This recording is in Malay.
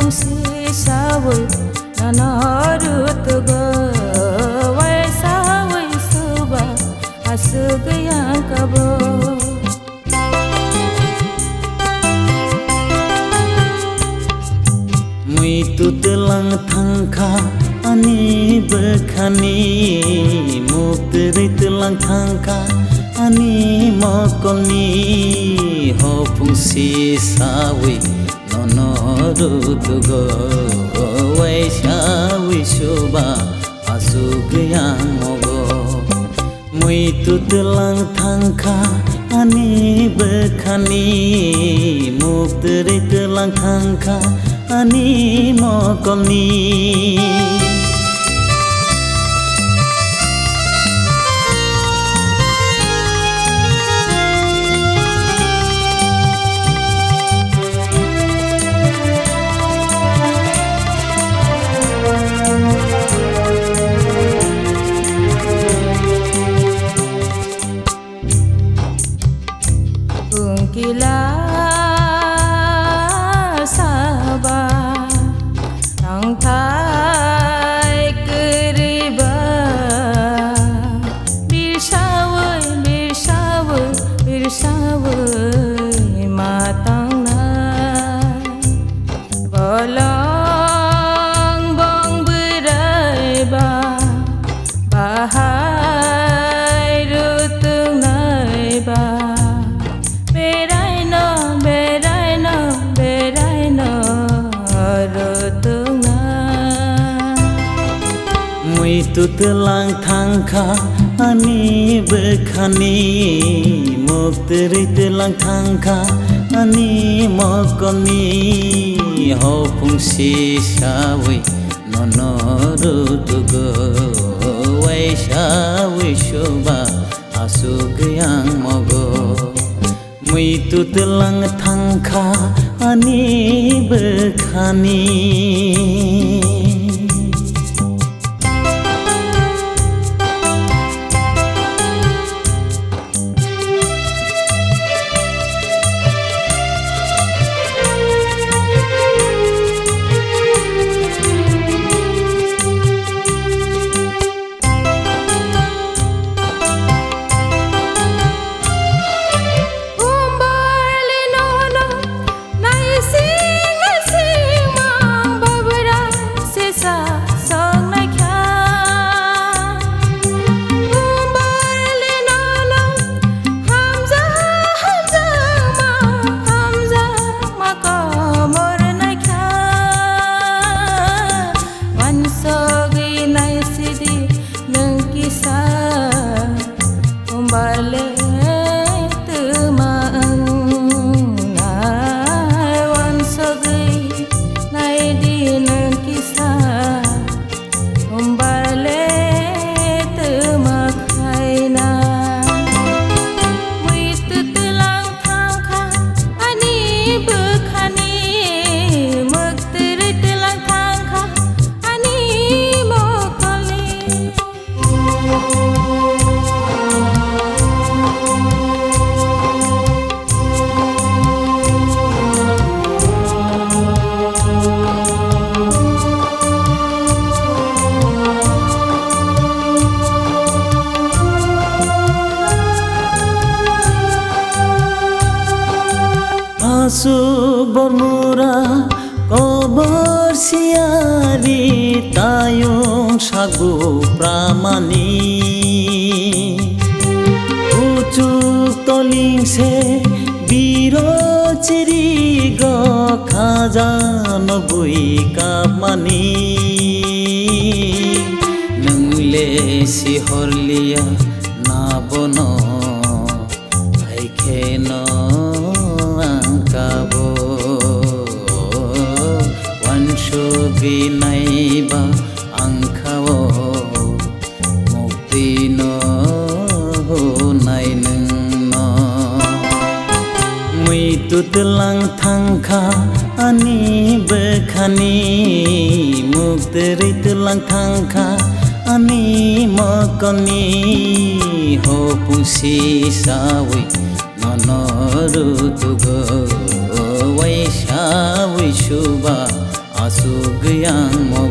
fungsi sawe nanarut go wai sawe suba asug yang kabo Muito Twlang thangkha ani bekhani Muito Twlang thangkha ani mokoni ho fungsi sawe nonorut go wai sawe suba asug yang mogo Muito Twlang thangkha ani bekhani Muito Twlang thangkha ani mokoni Ungkila sabah nang thai keriba birsawe matang na bolong bong berai ba bahai rutung nai ba Muito Twlang thangkha ani bekhani Muito Twlang thangkha ani mokoni ho fungsi sawe nonorut go wai sawe suba asug yang mogo Muito Twlang thangkha ani bekhani Asu bermurah kobor siari tayung sagu pramani ucuk toling se biro ciri go khajano bui kapmani nengle si horlia na bono aikeno kabo wansugi naiba angkao mukti no nai nung no Muito Twlang thangkha ani bekhani Muito Twlang thangkha ani mokoni ho fungsi sawe nonorut go wai sawe suba yang mo